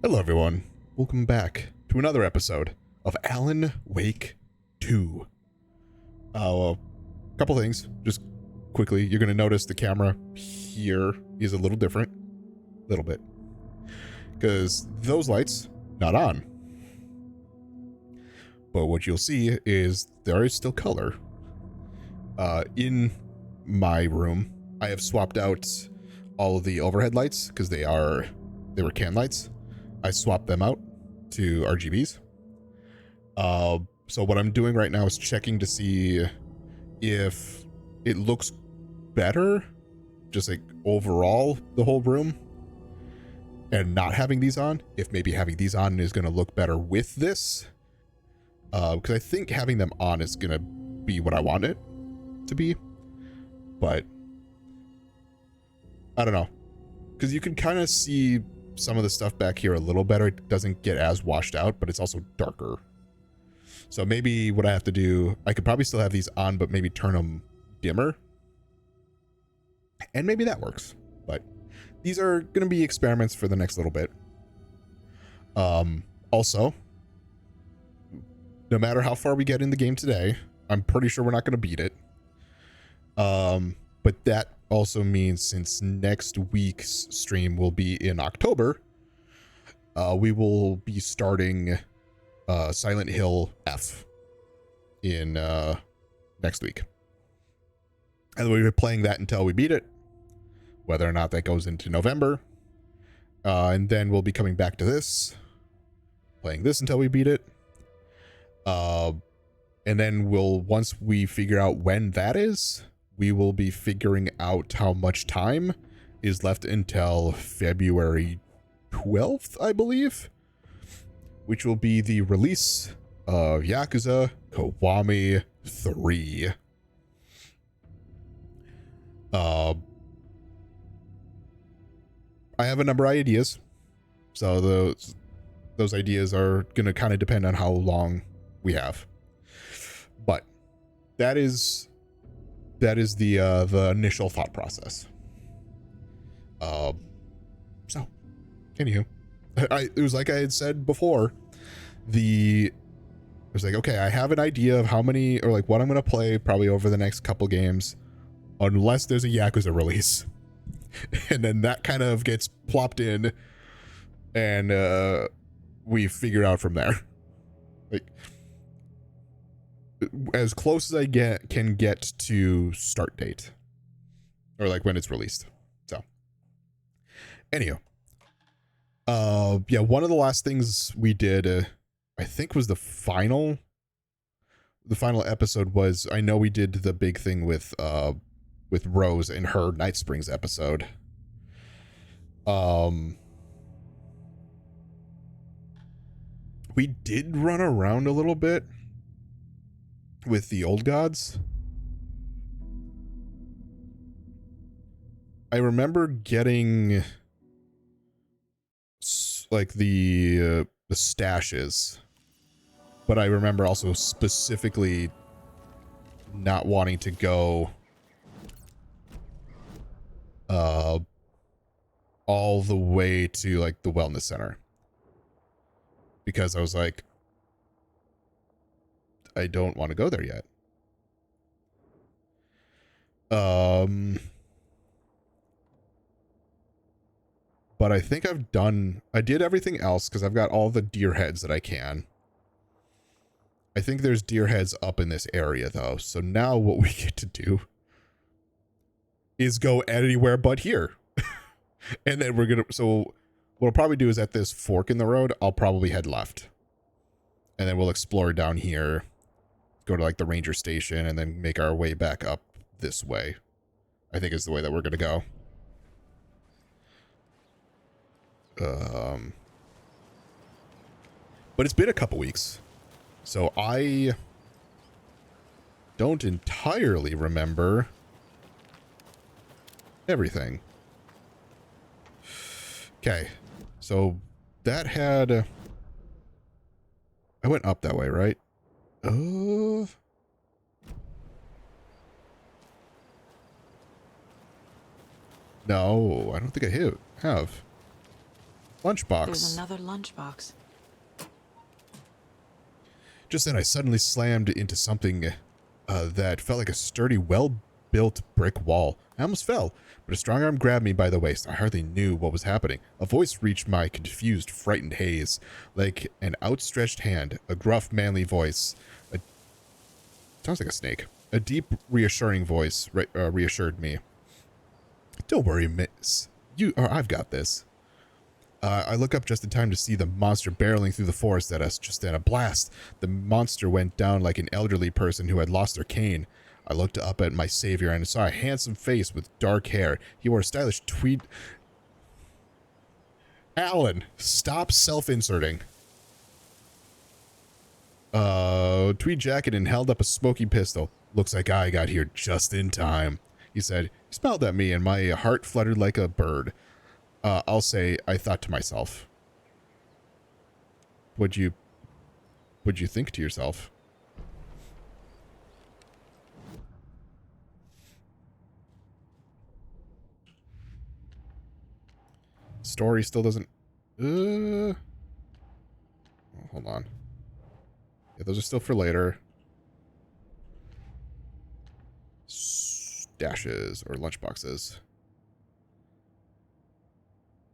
Hello, everyone. Welcome back to another episode of Alan Wake 2. A couple things, just quickly. You're going to notice the camera here is a little different. A little bit. Because those lights, not on. But what you'll see is there is still color. In my room, I have swapped out all of the overhead lights because they were can lights. I swapped them out to RGBs. So what I'm doing right now is checking to see if it looks better, just like overall the whole room, and not having these on. If maybe having these on is going to look better with this, because I think having them on is going to be what I want it to be, but I don't know, because you can kind of see some of the stuff back here a little better. It doesn't get as washed out, but it's also darker. So maybe what I have to do, I could probably still have these on, but maybe turn them dimmer. And maybe that works. But these are going to be experiments for the next little bit. Also, no matter how far we get in the game today, I'm pretty sure we're not going to beat it. But that also means since next week's stream will be in October, we will be starting Silent Hill F in next week. And we'll be playing that until we beat it, whether or not that goes into November. And then we'll be coming back to this, playing this until we beat it. And then once we figure out when that is, we will be figuring out how much time is left until February 12th, I believe, which will be the release of Yakuza Kiwami 3. I have a number of ideas, so those ideas are going to kind of depend on how long we have. But that is the initial thought process. So, anywho, it was like I had said before. It was like, okay, I have an idea of how many, or like what I'm gonna play probably over the next couple games, unless there's a Yakuza release, and then that kind of gets plopped in, and we figure out from there. Like, as close as I can get to start date, or like when it's released. So, anyhow, yeah, one of the last things we did, I think was the final episode was, I know we did the big thing with Rose in her Night Springs episode. We did run around a little bit with the old gods. I remember getting like the stashes, but I remember also specifically not wanting to go all the way to like the wellness center, because I was like, I don't want to go there yet. But I think I did everything else because I've got all the deer heads that I can. I think there's deer heads up in this area though. So now what we get to do is go anywhere but here. And then so what I'll probably do is at this fork in the road, I'll probably head left. And then we'll explore down here, go to like the ranger station, and then make our way back up this way. I think is the way that we're going to go. But it's been a couple weeks, so I don't entirely remember everything. Okay, so that had... I went up that way, right? No, I don't think I have. Lunchbox. There's another lunchbox. Just then I suddenly slammed into something that felt like a sturdy, well-built brick wall. I almost fell, but a strong arm grabbed me by the waist. I hardly knew what was happening. A voice reached my confused, frightened haze, like an outstretched hand, a gruff, manly voice. Sounds like a snake. A deep, reassuring voice reassured me. Don't worry, miss. I've got this. I look up just in time to see the monster barreling through the forest at us. Just then, a blast. The monster went down like an elderly person who had lost their cane. I looked up at my savior and saw a handsome face with dark hair. He wore a stylish tweed... Alan, stop self-inserting. Tweed jacket and held up a smoky pistol. Looks like I got here just in time, he said. He smiled at me and my heart fluttered like a bird. I'll say I thought to myself. What'd you think to yourself? Story still doesn't... oh, hold on. Yeah, those are still for later. Stashes or lunchboxes.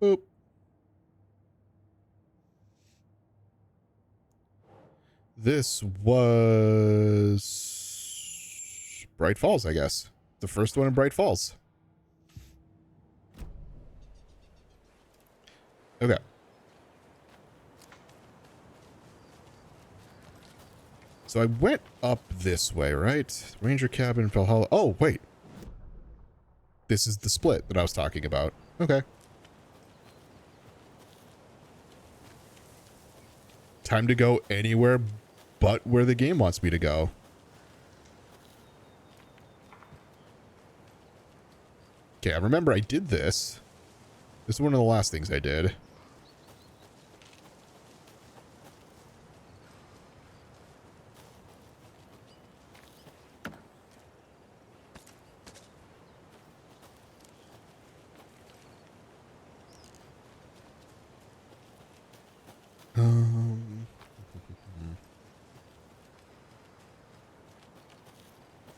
Boop. This was Bright Falls, I guess. The first one in Bright Falls. Okay. So I went up this way, right? Ranger cabin, Valhalla. Oh, wait. This is the split that I was talking about. Okay. Time to go anywhere but where the game wants me to go. Okay, I remember I did this. This is one of the last things I did.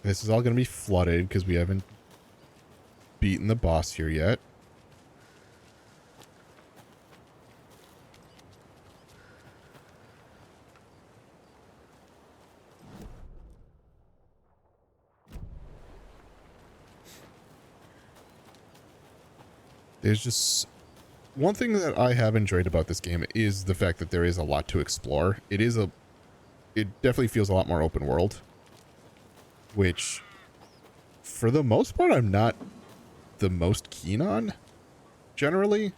This is all going to be flooded because we haven't beaten the boss here yet. There's just one thing that I have enjoyed about this game is the fact that there is a lot to explore. It definitely feels a lot more open world, which for the most part, I'm not the most keen on generally,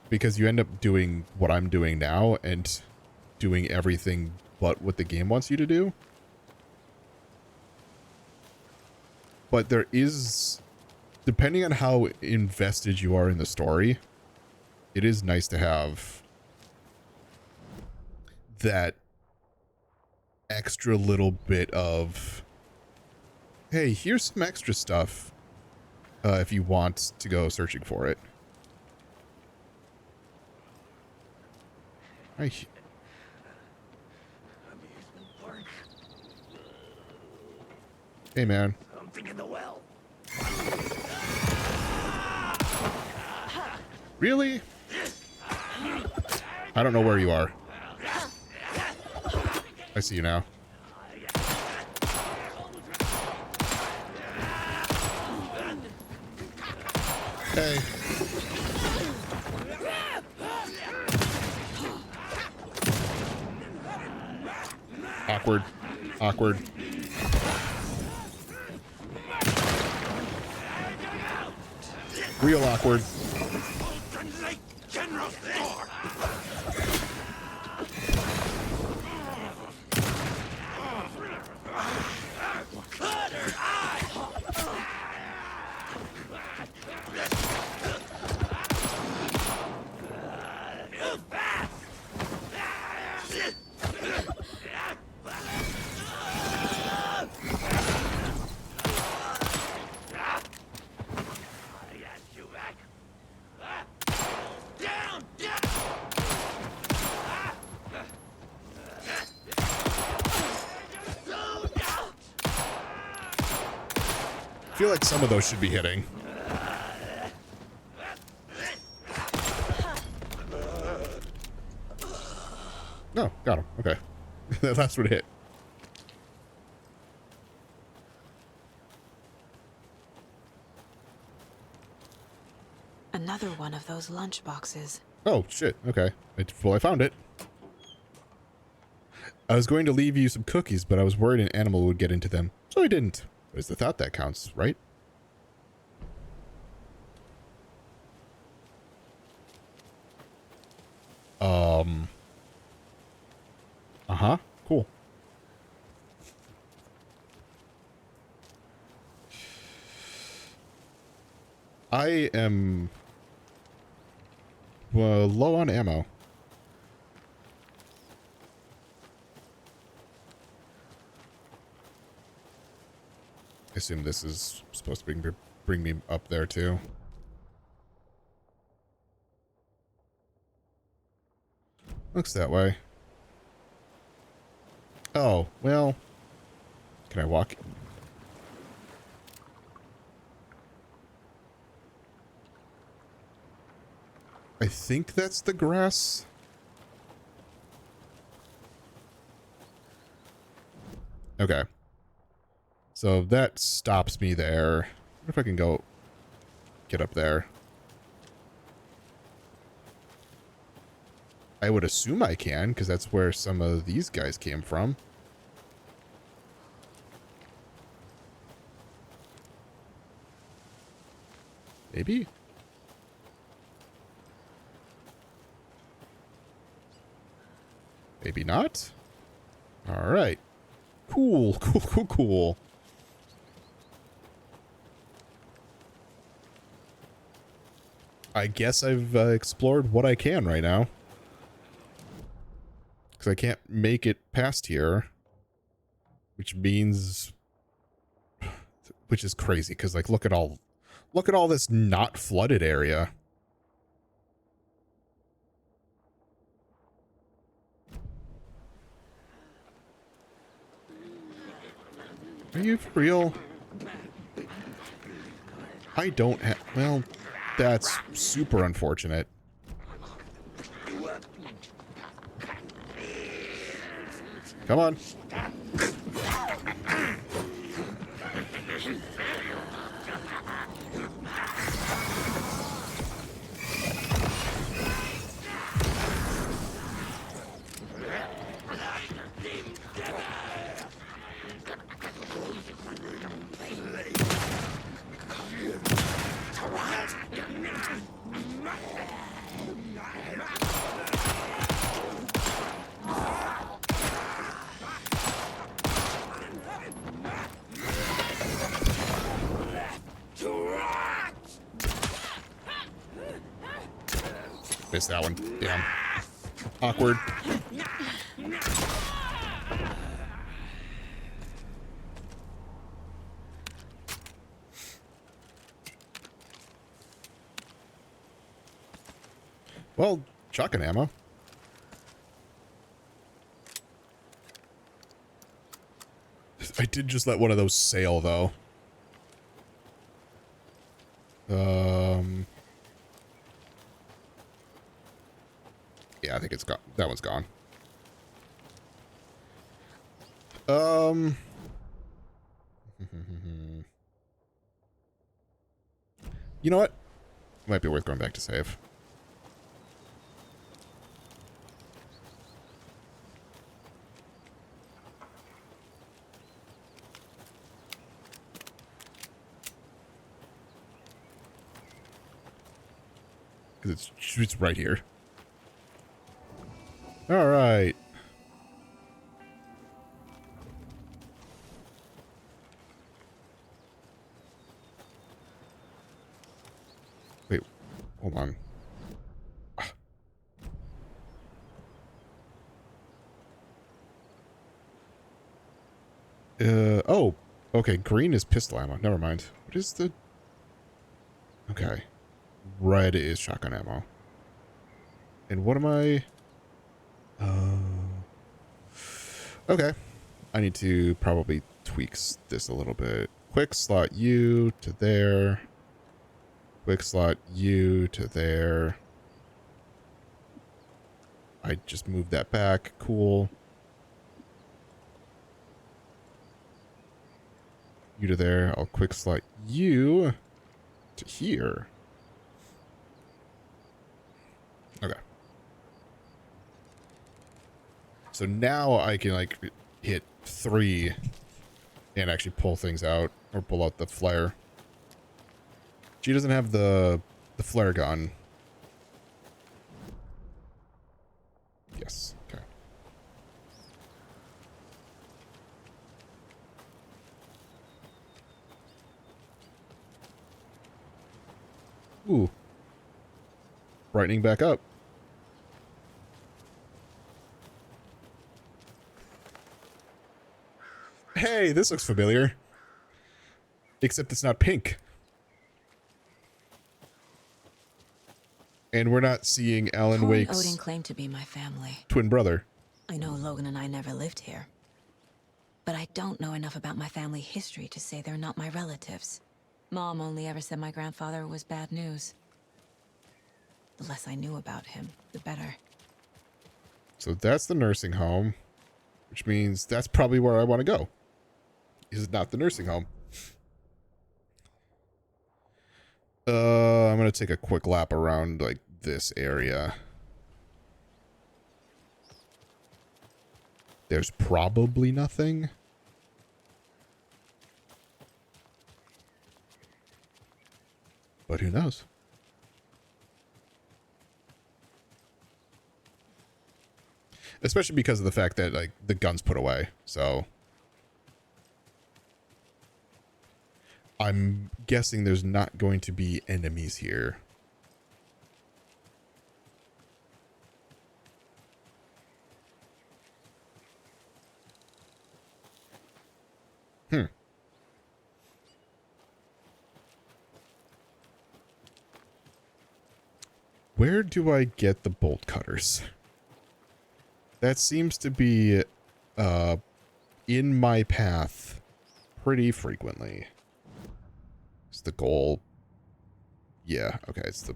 because you end up doing what I'm doing now and doing everything but what the game wants you to do. But there is, depending on how invested you are in the story, it is nice to have that extra little bit of, hey, here's some extra stuff if you want to go searching for it. Hey, man. Something in the well. Really? I don't know where you are. I see you now. Hey. Awkward. Awkward. Real awkward. Down! feel like some of those should be hitting. No, got him. Okay. That last one hit. Another one of those lunch boxes. Oh, shit. Okay. Well, I found it. I was going to leave you some cookies, but I was worried an animal would get into them, so I didn't. But it's the thought that counts, right? Uh-huh. Cool. I am low on ammo. I assume this is supposed to bring me up there too. Looks that way. Oh, well. Can I walk? I think that's the grass. Okay. So that stops me there. I wonder if I can go get up there. I would assume I can, because that's where some of these guys came from. Maybe? Maybe not? Alright. Cool, cool, cool, cool. I guess I've explored what I can right now. Because I can't make it past here. Which means... Which is crazy, because, like, look at all this not flooded area. Are you for real? I don't have... Well, that's super unfortunate. Come on. Missed that one. Damn. Awkward. Well, shotgun ammo. I did just let one of those sail, though. Yeah, I think it's gone. That one's gone. You know what? Might be worth going back to save. Because it's right here. All right. Wait, hold on. Oh, okay. Green is pistol ammo. Never mind. What is the... Okay. Red is shotgun ammo. And what am I... Okay. I need to probably tweak this a little bit. quick slot you to there. Quick slot you to there. I just moved that back. Cool. You to there. I'll quick slot you to here. Okay. So now I can like hit 3 and actually pull things out or pull out the flare. She doesn't have the flare gun. Yes. Okay. Ooh. Brightening back up. Hey, this looks familiar. Except it's not pink. And we're not seeing Alan Paul and Wake's Odin claim to be my family. twin brother. I know Logan and I never lived here. But I don't know enough about my family history to say they're not my relatives. Mom only ever said my grandfather was bad news. The less I knew about him, the better. So that's the nursing home, which means that's probably where I want to go. Is not the nursing home. I'm going to take a quick lap around like this area. There's probably nothing. But who knows? Especially because of the fact that like the gun's put away. So I'm guessing there's not going to be enemies here. Where do I get the bolt cutters? That seems to be in my path pretty frequently. It's the goal. Yeah, okay, it's the...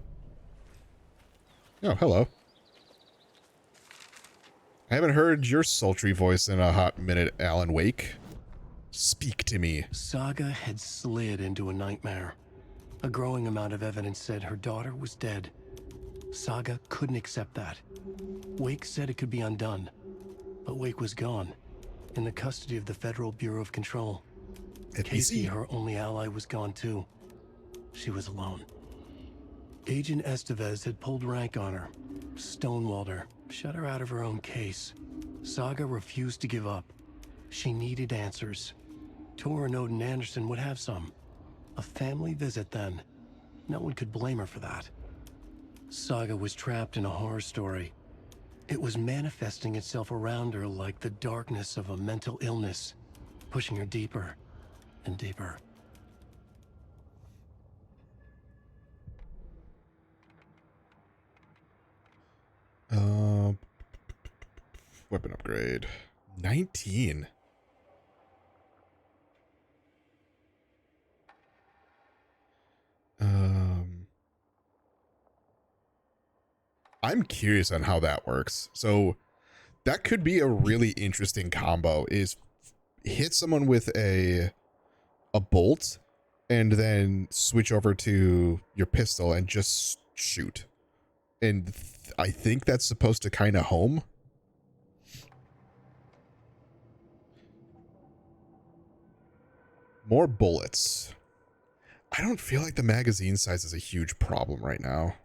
Oh, hello. I haven't heard your sultry voice in a hot minute, Alan Wake. Speak to me. Saga had slid into a nightmare. A growing amount of evidence said her daughter was dead. Saga couldn't accept that. Wake said it could be undone. But Wake was gone, in the custody of the Federal Bureau of Control. Casey, her only ally, was gone too. She was alone. Agent Estevez had pulled rank on her, stonewalled her, shut her out of her own case. Saga refused to give up. She needed answers. Tor and Odin Anderson would have some. A family visit then. No one could blame her for that. Saga was trapped in a horror story. It was manifesting itself around her like the darkness of a mental illness, pushing her deeper and deeper. Weapon upgrade. 19. I'm curious on how that works. So that could be a really interesting combo is hit someone with a bolt and then switch over to your pistol and just shoot. And I think that's supposed to kind of home. More bullets. I don't feel like the magazine size is a huge problem right now.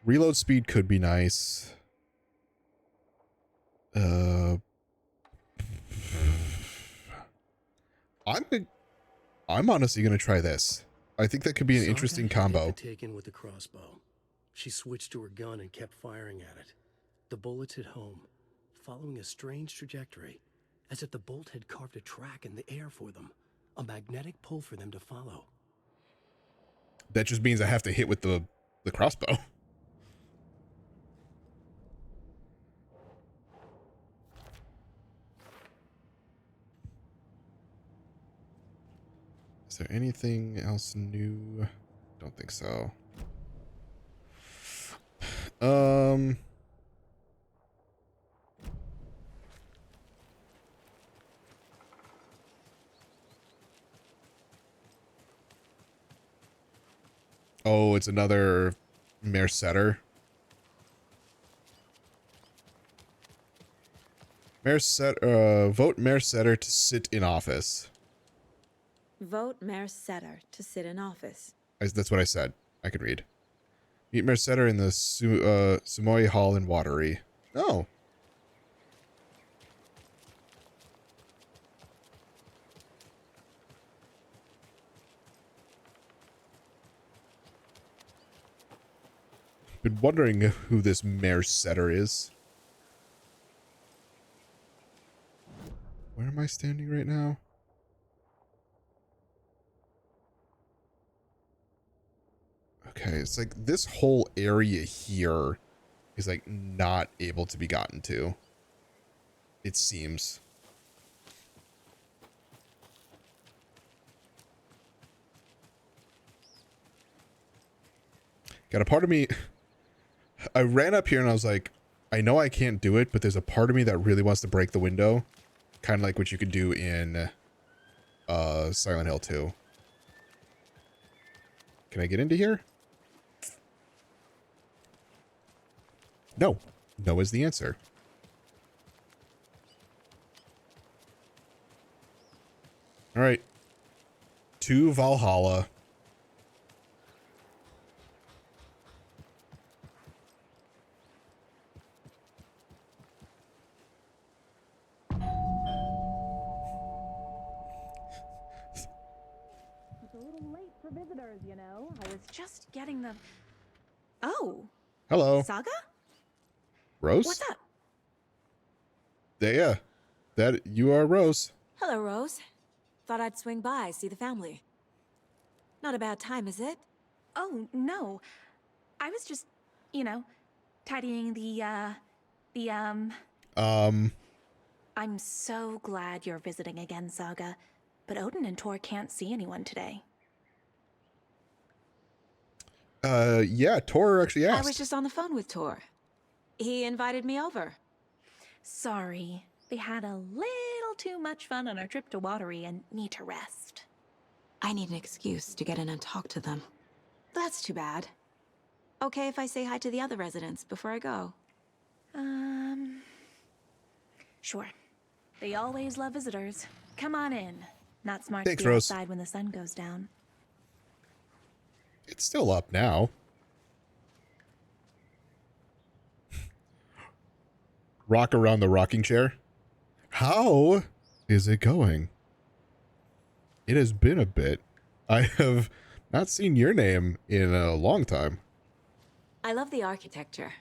Reload speed could be nice. I'm honestly gonna try this. I think that could be an interesting combo. Hit the taken with the crossbow. She switched to her gun and kept firing at it. The bullets hit home, following a strange trajectory, as if the bolt had carved a track in the air for them, a magnetic pull for them to follow. That just means I have to hit with the crossbow. there anything else new? Don't think so. Oh, it's another Mercetter. Vote Mercetter to sit in office. Vote Mayor Setter to sit in office. That's what I said. I could read. Meet Mercetter in the Sumoy Hall in Watery. Oh. Been wondering who this Mercetter is. Where am I standing right now? Okay, it's like this whole area here is like not able to be gotten to. It seems. Got a part of me. I ran up here and I was like, I know I can't do it, but there's a part of me that really wants to break the window. Kind of like what you could do in Silent Hill 2. Can I get into here? No. No is the answer. All right. To Valhalla. It's a little late for visitors, you know. I was just getting the... Oh, Hello. Saga? Rose? What's up? Yeah. That you are Rose. Hello, Rose. Thought I'd swing by, see the family. Not a bad time, is it? Oh, no. I was just, you know, tidying I'm so glad you're visiting again, Saga. But Odin and Tor can't see anyone today. Yeah, Tor actually asked. I was just on the phone with Tor. He invited me over. Sorry. They had a little too much fun on our trip to Watery and need to rest. I need an excuse to get in and talk to them. That's too bad. Okay if I say hi to the other residents before I go? Sure. They always love visitors. Come on in. Not smart Thanks, to be Rose. outside when the sun goes down. It's still up now. Rock around the rocking chair. How is it going? It has been a bit. I have not seen your name in a long time. I love the architecture.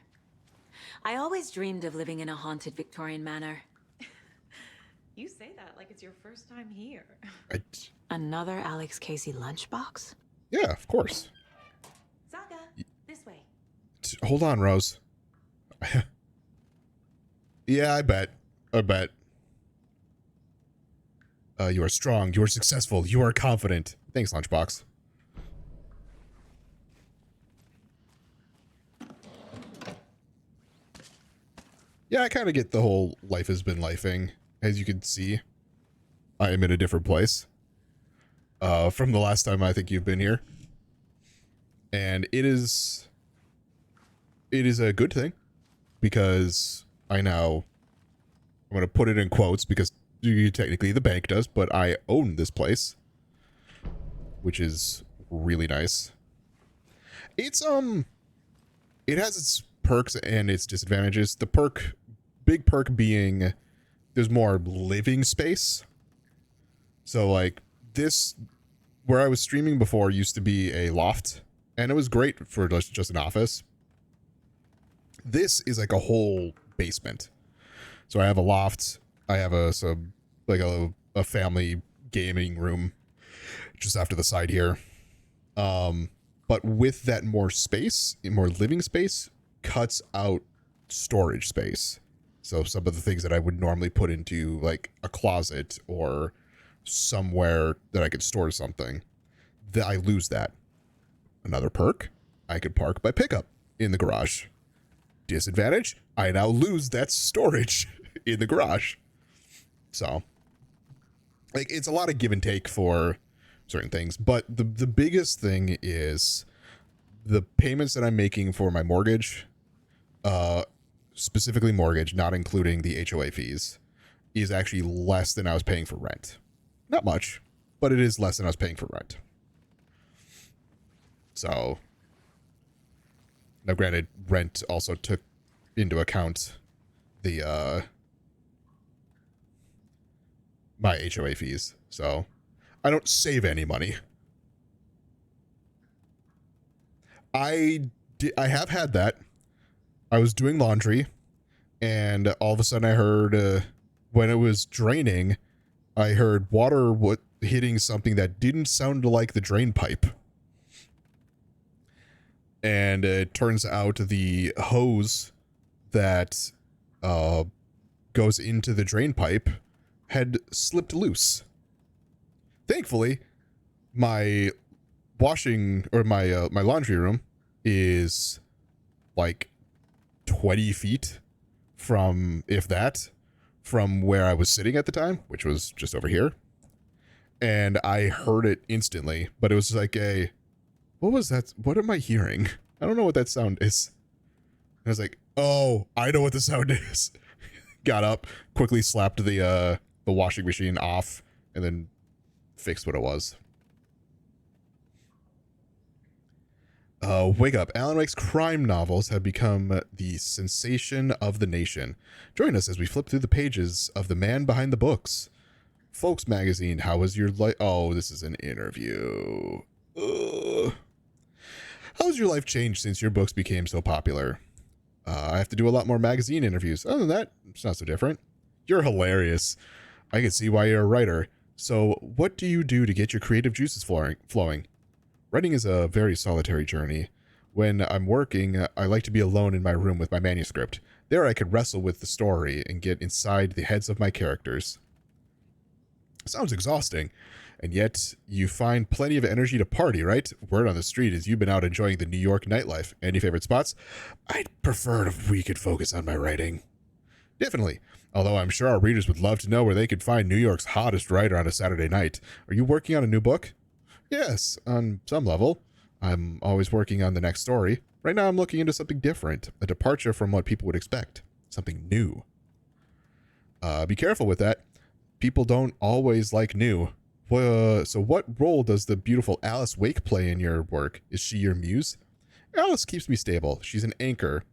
I always dreamed of living in a haunted Victorian manor. You say that like it's your first time here. Another Alex Casey lunchbox? Yeah, of course. Saga, this way. Hold on, Rose. Yeah, I bet. You are strong. You are successful. You are confident. Thanks, Lunchbox. Yeah, I kind of get the whole life has been lifing. As you can see, I am in a different place from the last time I think you've been here. And it is a good thing because I'm going to put it in quotes because technically the bank does, but I own this place, which is really nice. It has its perks and its disadvantages. The big perk being there's more living space. So like this, where I was streaming before used to be a loft and it was great for just an office. This is like a whole basement. So I have a loft. I have a family gaming room just after the side here. But with that more space, more living space, cuts out storage space. So some of the things that I would normally put into like a closet or somewhere that I could store something I lose that. Another perk, I could park my pickup in the garage. Disadvantage, I now lose that storage in the garage. So, like, it's a lot of give and take for certain things. But the biggest thing is the payments that I'm making for my mortgage, specifically mortgage, not including the HOA fees, is actually less than I was paying for rent. Not much, but it is less than I was paying for rent. So, now granted, rent also took into account the my HOA fees, so I don't save any money. I have had that. I was doing laundry, and all of a sudden I heard when it was draining, I heard water hitting something that didn't sound like the drain pipe. And it turns out the hose that goes into the drain pipe had slipped loose. Thankfully, my washing or my laundry room is like 20 feet from, if that, from where I was sitting at the time, which was just over here. And I heard it instantly, but it was like what was that? What am I hearing? I don't know what that sound is. And I was like, oh, I know what the sound is. Got up, quickly slapped the washing machine off, and then fixed what it was. Wake up. Alan Wake's crime novels have become the sensation of the nation. Join us as we flip through the pages of The Man Behind the Books. Folks Magazine, how was your life? Oh, this is an interview. Ugh. How has your life changed since your books became so popular? I have to do a lot more magazine interviews. Other than that, it's not so different. You're hilarious. I can see why you're a writer. So, what do you do to get your creative juices flowing? Writing is a very solitary journey. When I'm working, I like to be alone in my room with my manuscript. There I could wrestle with the story and get inside the heads of my characters. Sounds exhausting. And yet, you find plenty of energy to party, right? Word on the street is you've been out enjoying the New York nightlife. Any favorite spots? I'd prefer if we could focus on my writing. Definitely. Although I'm sure our readers would love to know where they could find New York's hottest writer on a Saturday night. Are you working on a new book? Yes, on some level. I'm always working on the next story. Right now I'm looking into something different. A departure from what people would expect. Something new. Be careful with that. People don't always like new. So what role does the beautiful Alice Wake play in your work? Is she your muse? Alice keeps me stable. She's an anchor,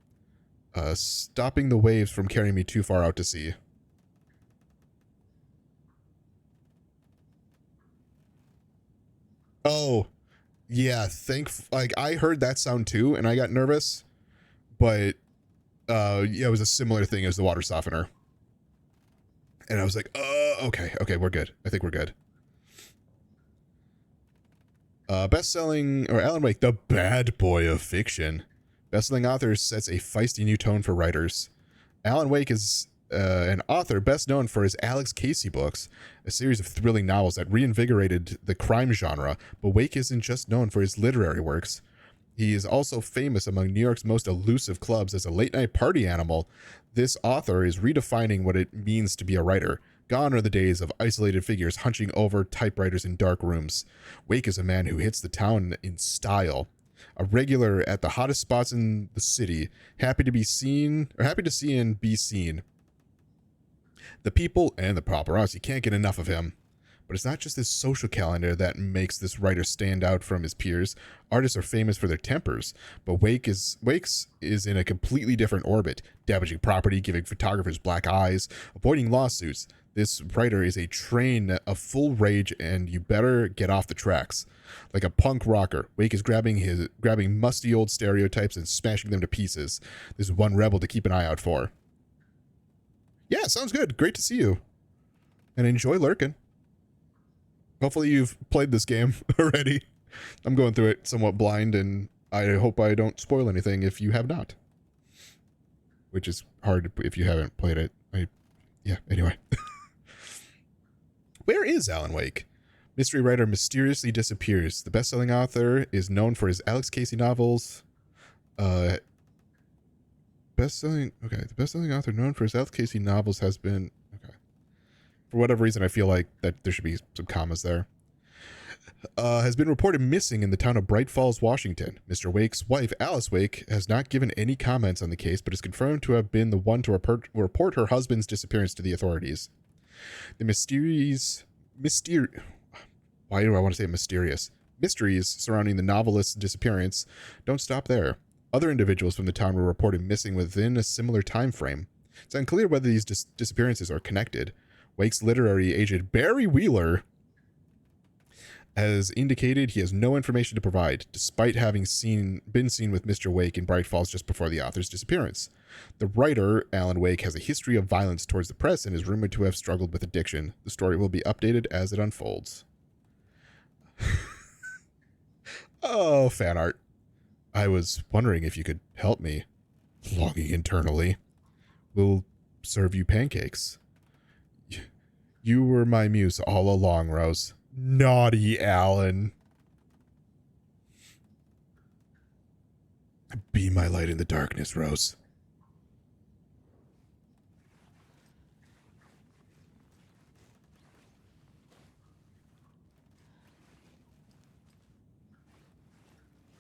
stopping the waves from carrying me too far out to sea. Oh, yeah. Like I heard that sound too, and I got nervous, but yeah, it was a similar thing as the water softener, and I was like, okay, we're good. I think we're good. Best-selling, or Alan Wake, the bad boy of fiction. Best-selling author sets a feisty new tone for writers. Alan Wake is an author best known for his Alex Casey books, a series of thrilling novels that reinvigorated the crime genre, but Wake isn't just known for his literary works. He is also famous among New York's most elusive clubs as a late-night party animal. This author is redefining what it means to be a writer. Gone are the days of isolated figures hunching over typewriters in dark rooms. Wake is a man who hits the town in style. A regular at the hottest spots in the city, happy to see and be seen. The people and the paparazzi can't get enough of him. But it's not just his social calendar that makes this writer stand out from his peers. Artists are famous for their tempers, but Wake's is in a completely different orbit, damaging property, giving photographers black eyes, avoiding lawsuits. This writer is a train of full rage, and you better get off the tracks. Like a punk rocker, Wake is grabbing musty old stereotypes and smashing them to pieces. This is one rebel to keep an eye out for. Yeah, sounds good. Great to see you. And enjoy lurking. Hopefully you've played this game already. I'm going through it somewhat blind, and I hope I don't spoil anything if you have not. Which is hard if you haven't played it. Yeah, anyway. Where is Alan Wake? Mystery writer mysteriously disappears. The best-selling author is known for his Alex Casey novels. The best-selling author known for his Alex Casey novels has been... Okay. For whatever reason, I feel like that there should be some commas there. Has been reported missing in the town of Bright Falls, Washington. Mr. Wake's wife, Alice Wake, has not given any comments on the case, but is confirmed to have been the one to report her husband's disappearance to the authorities. The why do I want to say mysterious? Mysteries surrounding the novelist's disappearance don't stop there. Other individuals from the town were reported missing within a similar time frame. It's unclear whether these disappearances are connected. Wake's literary agent, Barry Wheeler, has indicated he has no information to provide, despite having been seen with Mr. Wake in Bright Falls just before the author's disappearance. The writer, Alan Wake, has a history of violence towards the press and is rumored to have struggled with addiction. The story will be updated as it unfolds. Oh, fan art. I was wondering if you could help me. Longing internally. We'll serve you pancakes. You were my muse all along, Rose. Naughty Alan. Be my light in the darkness, Rose.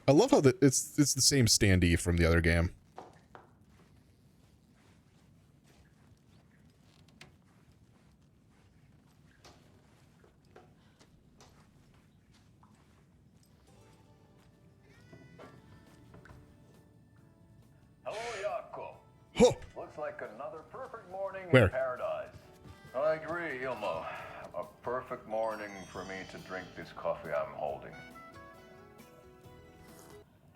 I love how it's the same standee from the other game. Hello, Jaakko. Huh. Looks like another perfect morning Where? in paradise. I agree, Ilmo. A perfect morning for me to drink this coffee I'm holding.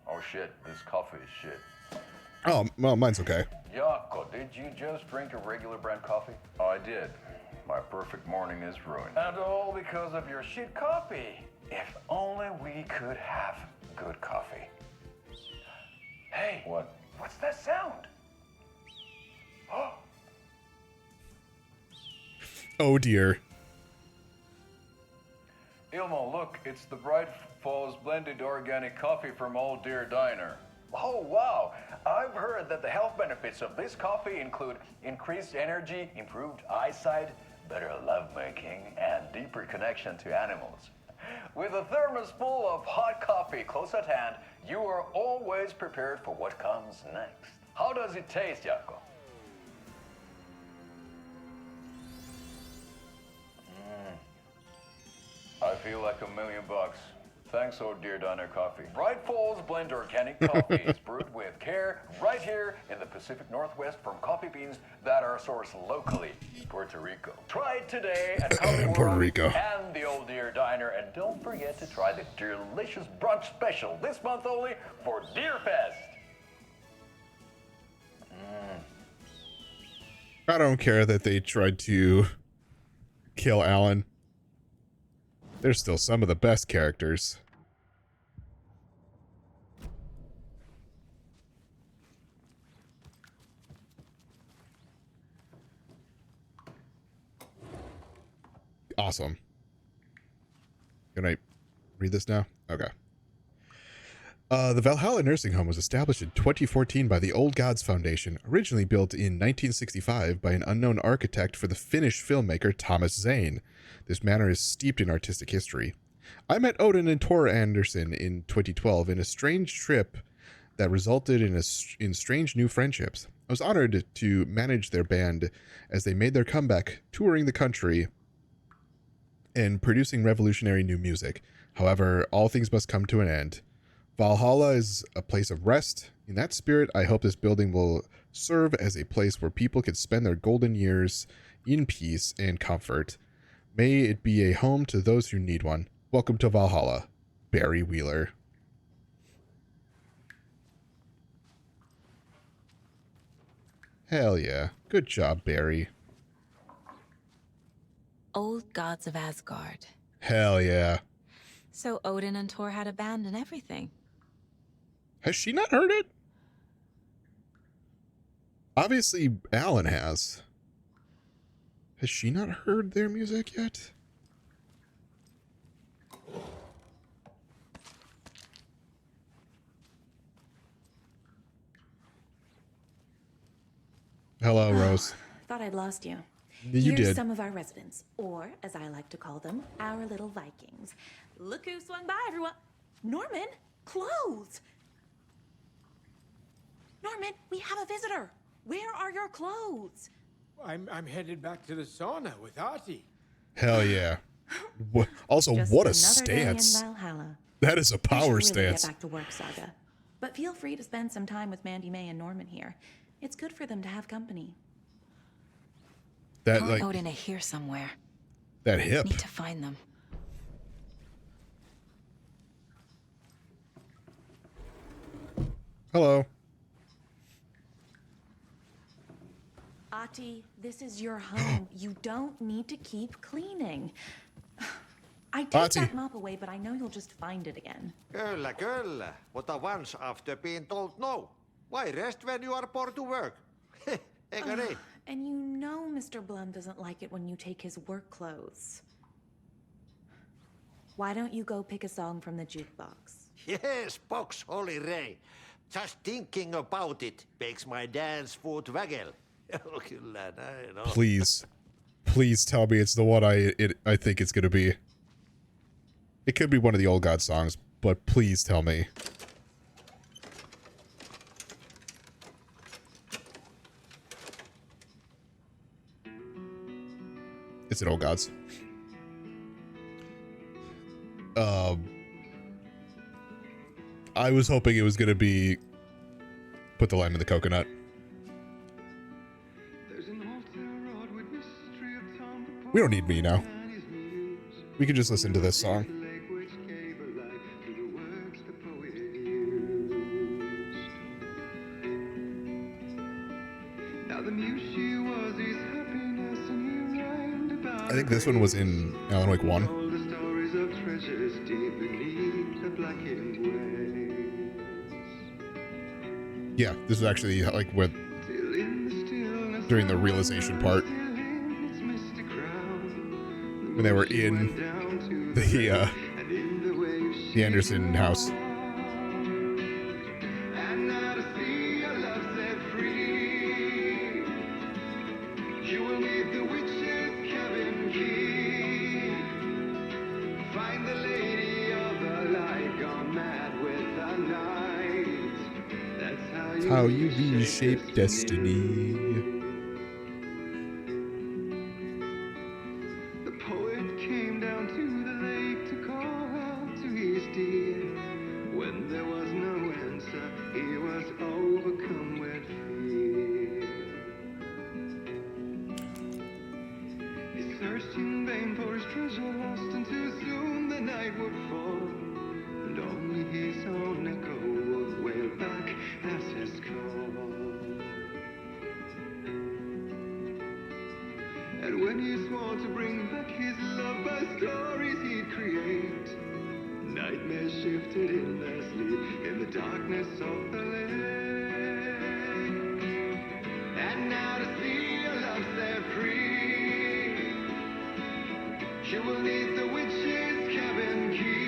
Oh shit, this coffee is shit. Oh, well, mine's okay. Jaakko, did you just drink a regular brand coffee? I did. My perfect morning is ruined. And all because of your shit coffee. If only we could have good coffee. Hey. What? What's that sound? Oh dear. Ilmo, look, it's the Bright Falls blended organic coffee from Old Deer Diner. Oh, wow. I've heard that the health benefits of this coffee include increased energy, improved eyesight, better lovemaking, and deeper connection to animals. With a thermos full of hot coffee close at hand, you are always prepared for what comes next. How does it taste, Jaakko? I feel like $1 million. Thanks, Old Deer Diner Coffee. Bright Falls Blend Organic Coffee is brewed with care right here in the Pacific Northwest from coffee beans that are sourced locally in Puerto Rico. Try it today at Coffee Puerto World Rico. and the Old Deer Diner, and don't forget to try the delicious brunch special this month only for Deer Fest. I don't care that they tried to kill Alan. They're still some of the best characters. Awesome. Can I read this now? Okay. The Valhalla nursing home was established in 2014 by the Old Gods Foundation, originally built in 1965 by an unknown architect for the Finnish filmmaker Thomas Zane. This manor is steeped in artistic history. I met Odin and Tor Anderson in 2012 in a strange trip that resulted in strange new friendships. I was honored to manage their band as they made their comeback, touring the country and producing revolutionary new music. However, all things must come to an end. Valhalla is a place of rest. In that spirit, I hope this building will serve as a place where people can spend their golden years in peace and comfort. May it be a home to those who need one. Welcome to Valhalla, Barry Wheeler. Hell yeah. Good job, Barry. Old gods of Asgard. Hell yeah. So Odin and Thor had a band and everything. Has she not heard it? Obviously, Alan has. Has she not heard their music yet? Hello, Rose. Thought I'd lost you. You Here's did. some of our residents, or as I like to call them, our little Vikings. Look who swung by, everyone. Norman, clothes. Norman, we have a visitor. Where are your clothes? I'm headed back to the sauna with Artie. Hell yeah. Also, Just what a another day in stance. Valhalla. That is a We should power really stance. Get back to work, Saga. But feel free to spend some time with Mandy May and Norman here. It's good for them to have company. That Paul like Odin are here somewhere. that hip. Need to find them. Hello. Ati, this is your home. You don't need to keep cleaning. I take Ati. that mop away, but I know you'll just find it again. Kyllä, kyllä. Mutta once after being told no. Why rest when you are born to work? Eikö niin? And you know Mr. Blum doesn't like it when you take his work clothes. Why don't you go pick a song from the jukebox? Yes, box Holy Ray. Just thinking about it makes my dance foot waggle. Kyllä näin on. Please. Please tell me it's the one I think it's gonna be. It could be one of the Old God songs, but please tell me. It's an Old Gods. I was hoping it was gonna be Put the Lime in the Coconut. We don't need me now. We can just listen to this song. I think this one was in Alan Wake 1. Yeah, this was actually like with during the realization part when they were in the Anderson house. How you reshape destiny. The poet came down to the lake to call out to his dear. When there was no answer, he was overcome with fear. He searched in vain for his treasure lost, and too soon the night would fall, and only his own echo would wail back as his call. And when he swore to bring back his love by stories he'd create, nightmares shifted in their sleep in the darkness of the lake. And now to see your love set free, you will need the witch's cabin key.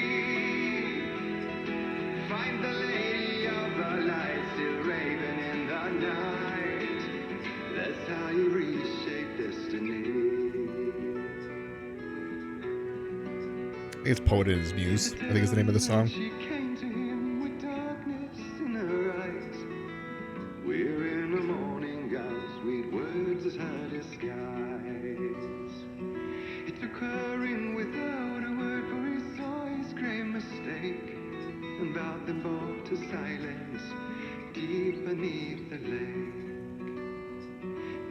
Find the lady of the light still raving in the night. That's how you reshape destiny. I think it's Poet and His Muse, I think is the name of the song. She came to him with darkness in her eyes. We're in a morning gown, sweet words as her disguise. He took her in without a word, for he saw his grave mistake, and bowed them both to silence deep beneath the lake.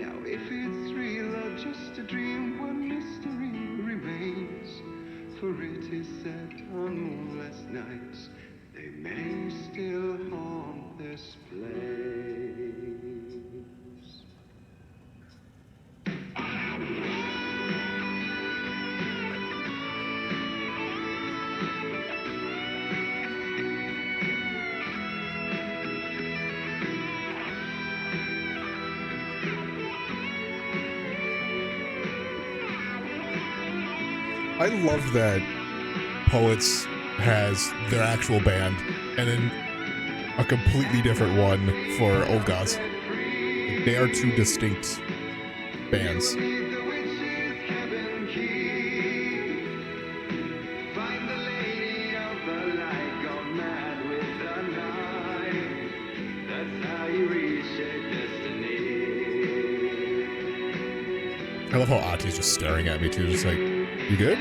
Now if it's real or just a dream, one mystery remains, for it is said on moonless nights they may still haunt this place. I love that Poets has their actual band and then a completely different one for Old Gods. They are two distinct bands. I love how Ati's just staring at me too, just like, you good?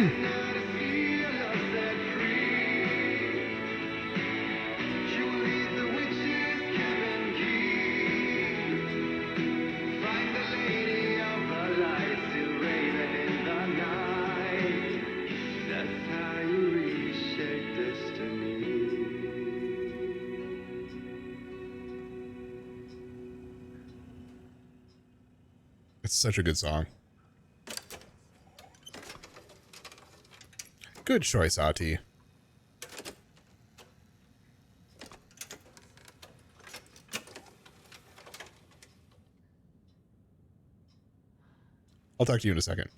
It's such a good song. Good choice, Ati. I'll talk to you in a second.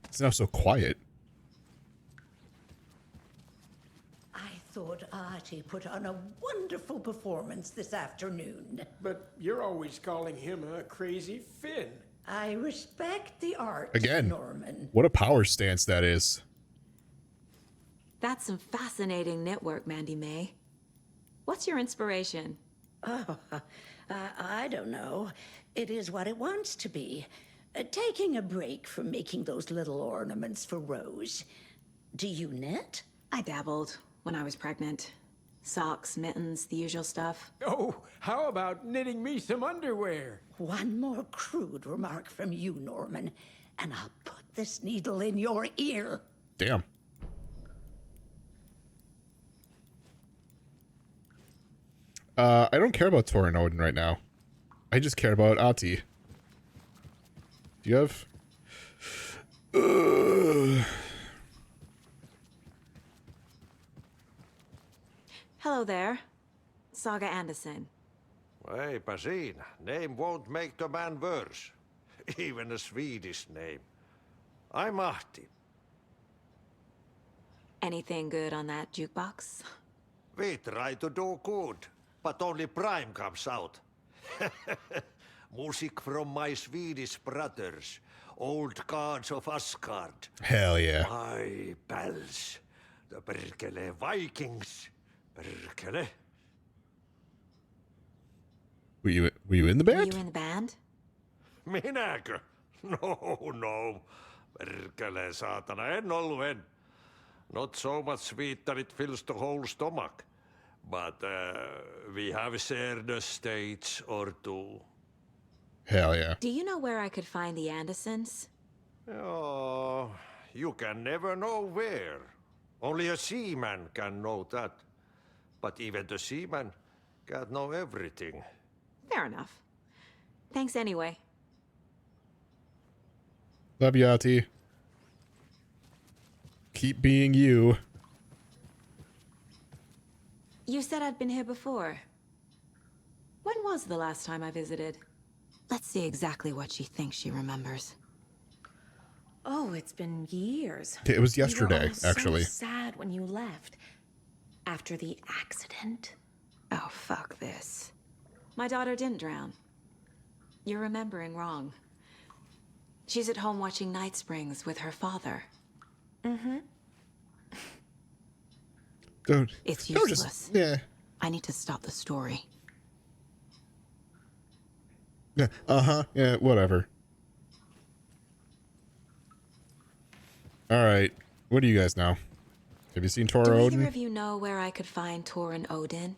It's now so quiet. I thought Artie put on a wonderful performance this afternoon. But you're always calling him a crazy Finn. I respect the art, Again, Norman. what a power stance that is. That's some fascinating knitwork, Mandy May. What's your inspiration? Oh, I don't know. It is what it wants to be. Taking a break from making those little ornaments for Rose. Do you knit? I dabbled when I was pregnant. Socks, mittens, the usual stuff. Oh, how about knitting me some underwear? One more crude remark from you, Norman, and I'll put this needle in your ear. Damn. I don't care about Tor and Odin right now. I just care about Ati. Do you have... Hello there. Saga Anderson. Eipä siinä. Name won't make the man worse. Even a Swedish name. I'm Ahti. Anything good on that jukebox? We try to do good, but only Prime comes out. Music from my Swedish brothers, old gods of Asgard. Hell yeah. My pals, the Perkele Vikings. Perkele. Were you in the band? Were you in the band? Minäkö? No. Perkele saatana, en ollut en. Not so much sweet that it fills the whole stomach. But we have shared a stage or two. Hell yeah. Do you know where I could find the Andersons? Oh, you can never know where. Only a seaman can know that. But even the seaman can't know everything. Fair enough. Thanks anyway. Love you, Ati. Keep being you. You said I'd been here before. When was the last time I visited? Let's see exactly what she thinks she remembers. Oh, it's been years. It was We were yesterday, all actually. So sad when you left. After the accident. Oh, fuck this. My daughter didn't drown. You're remembering wrong. She's at home watching Night Springs with her father. Mm-hmm. It's don't useless. Yeah. I need to stop the story. Yeah. Uh-huh. Yeah, whatever. All right. What do you guys know? Have you seen Tor Do Odin? either of you know where I could find Tor and Odin?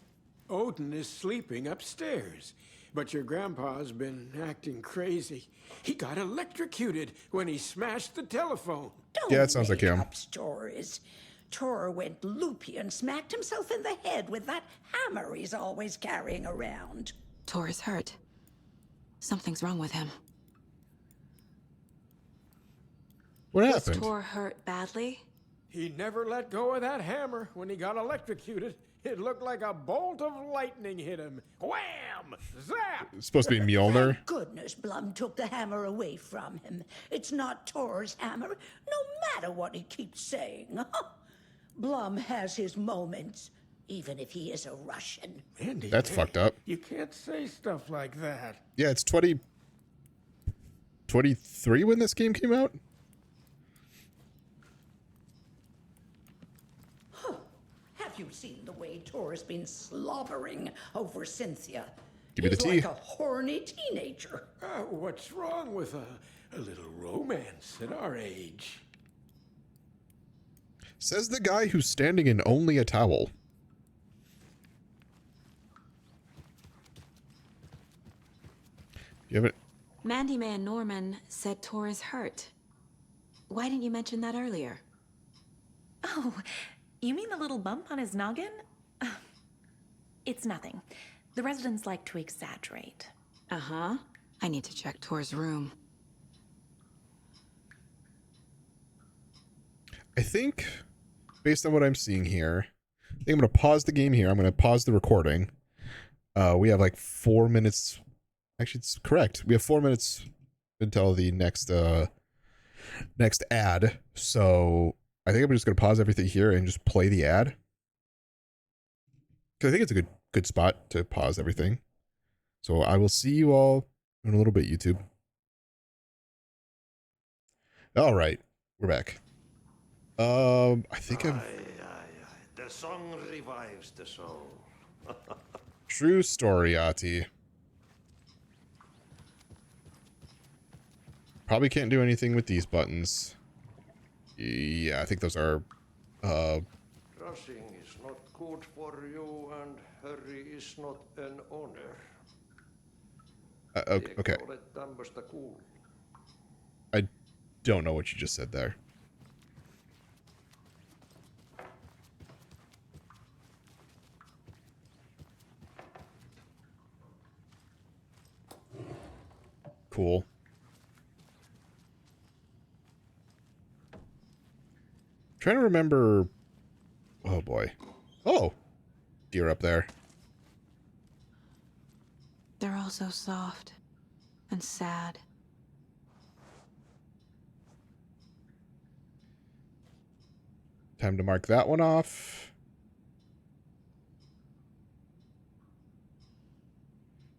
Odin is sleeping upstairs. But your grandpa's been acting crazy. He got electrocuted when he smashed the telephone. Don't Yeah, it sounds like make him. up stories. Tor went loopy and smacked himself in the head with that hammer he's always carrying around. Tor is hurt. Something's wrong with him. What Was happened? Tor hurt badly? He never let go of that hammer when he got electrocuted. It looked like a bolt of lightning hit him. Wham! Zap! It's supposed to be Mjolnir. Thank goodness Blum took the hammer away from him. It's not Tor's hammer, no matter what he keeps saying. Blum has his moments, even if he is a Russian. Mandy, That's fucked up. You can't say stuff like that. Yeah, it's 2023 when this game came out. Have you seen the way Tor's been slobbering over Cynthia? Give me the He's tea. like a horny teenager. What's wrong with a little romance at our age? Says the guy who's standing in only a towel. You haven't... Mandy May and Norman said Tor is hurt. Why didn't you mention that earlier? Oh, you mean the little bump on his noggin? It's nothing. The residents like to exaggerate. Uh-huh. I need to check Tor's room. I think, based on what I'm seeing here, I think I'm going to pause the game here. I'm going to pause the recording. We have like 4 minutes. Actually, it's correct. We have 4 minutes until the next ad. So I think I'm just going to pause everything here and just play the ad. Because I think it's a good spot to pause everything. So I will see you all in a little bit, YouTube. All right, we're back. I think I'm... The song revives the soul. True story, Ati. Probably can't do anything with these buttons. Yeah, I think those are... Rushing is not good for you, and hurry is not an honor. Okay. I don't know what you just said there. Cool. Trying to remember... Oh, boy. Oh! Deer up there. They're all so soft and sad. Time to mark that one off.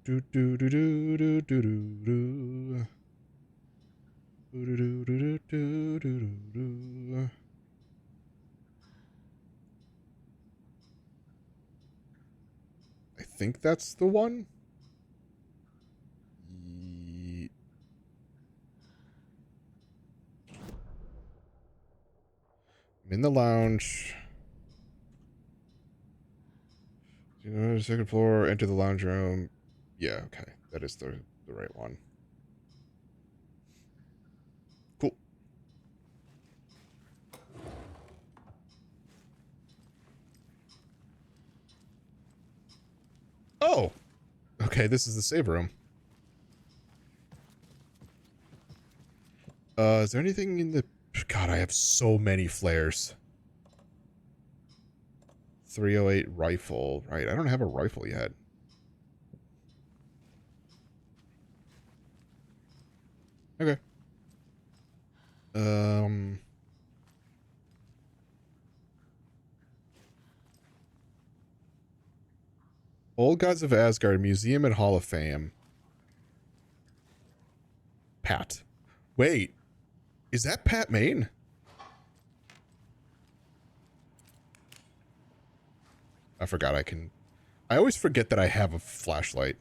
Do do do do do do do do do do do do do do. I think that's the one. I'm in the lounge. You know, the second floor, enter the lounge room. Yeah, okay. That is the right one. Cool. Oh! Okay, this is the save room. Is there anything in the... God, I have so many flares. 308 rifle. Right, I don't have a rifle yet. Okay. Old Gods of Asgard Museum and Hall of Fame. Pat. Wait. Is that Pat Main? I forgot I can... I always forget that I have a flashlight.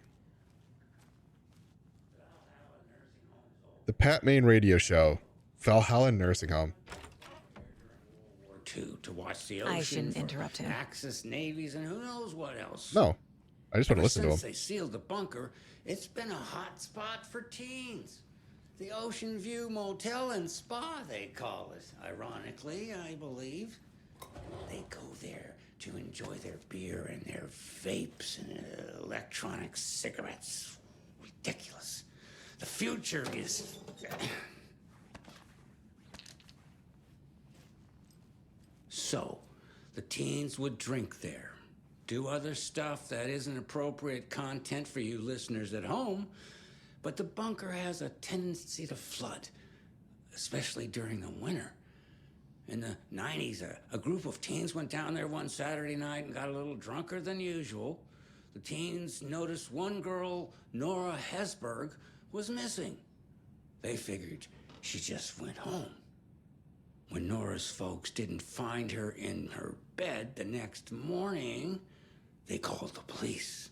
The Pat Main radio show. Valhalla Nursing Home. To watch the ocean. I shouldn't interrupt him. Axis navies and who knows what else. No. I just want to listen to him. Since they sealed the bunker, it's been a hot spot for teens. The Ocean View Motel and Spa, they call it. Ironically, I believe. They go there to enjoy their beer and their vapes and electronic cigarettes. Ridiculous. The future is... So, the teens would drink there, do other stuff that isn't appropriate content for you listeners at home, but the bunker has a tendency to flood, especially during the winter. In the 90s, a group of teens went down there one Saturday night and got a little drunker than usual. The teens noticed one girl, Nora Hesberg, was missing. They figured she just went home. When Nora's folks didn't find her in her bed the next morning, they called the police.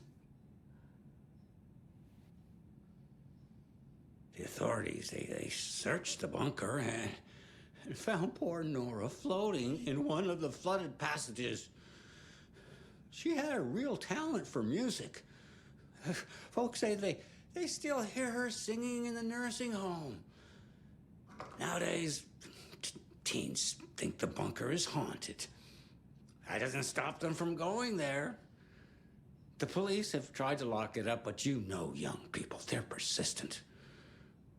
The authorities, they searched the bunker and found poor Nora floating in one of the flooded passages. She had a real talent for music. Folks say they still hear her singing in the nursing home. Nowadays, teens think the bunker is haunted. That doesn't stop them from going there. The police have tried to lock it up, but you know young people, they're persistent.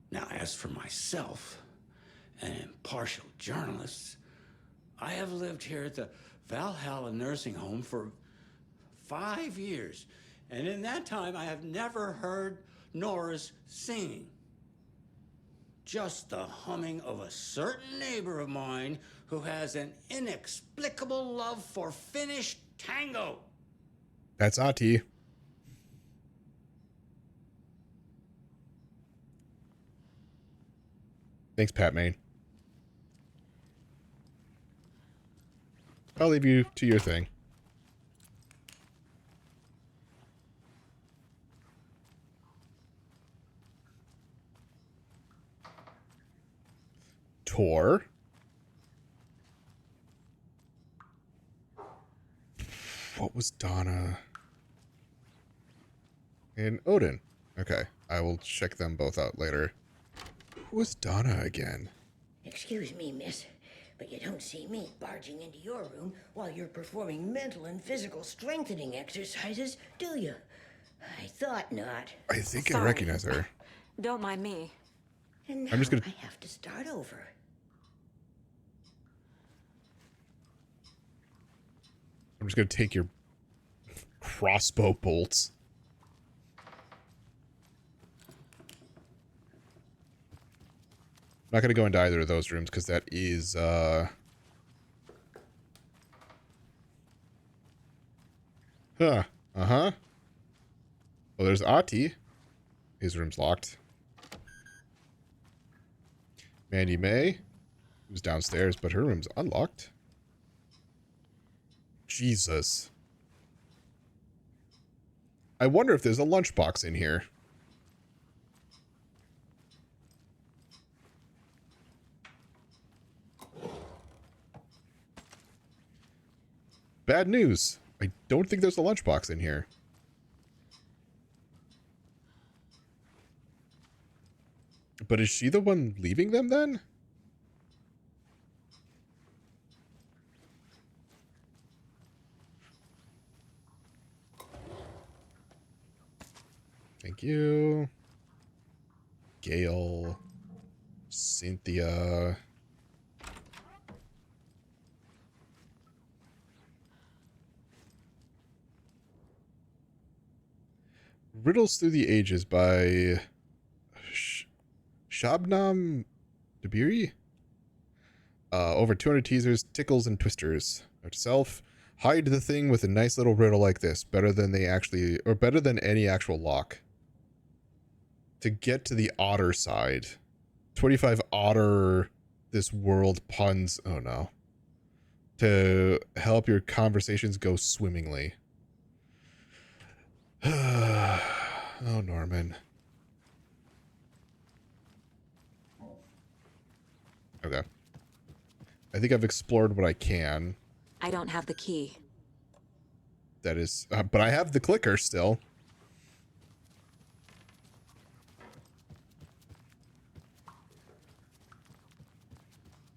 Now, as for myself, an impartial journalist, I have lived here at the Valhalla nursing home for 5 years. And in that time, I have never heard Nora's singing. Just the humming of a certain neighbor of mine who has an inexplicable love for Finnish tango. That's Ahti. Thanks, Pat Main. I'll leave you to your thing. Tor. What was Donna? And Odin. Okay, I will check them both out later. Who was Donna again? Excuse me, miss, but you don't see me barging into your room while you're performing mental and physical strengthening exercises, do you? I thought not. I think I recognize her. Don't mind me. And now I'm just gonna... I have to start over. I'm just gonna take your crossbow bolts. I'm not gonna go into either of those rooms because that is Huh. Uh-huh. Well, there's Ahti. His room's locked. Mandy May, who's downstairs, but her room's unlocked. Jesus. I wonder if there's a lunchbox in here. Bad news. I don't think there's a lunchbox in here. But is she the one leaving them then? Thank you. Gail. Cynthia. Riddles Through the Ages by Shabnam Dabiri. Over 200 teasers, tickles, and twisters. Note to self: hide the thing with a nice little riddle like this. Better than any actual lock. To get to the otter side. 25 otter this world puns. Oh no. To help your conversations go swimmingly. Oh, Norman. Okay. I think I've explored what I can. I don't have the key. That is... but I have the clicker still.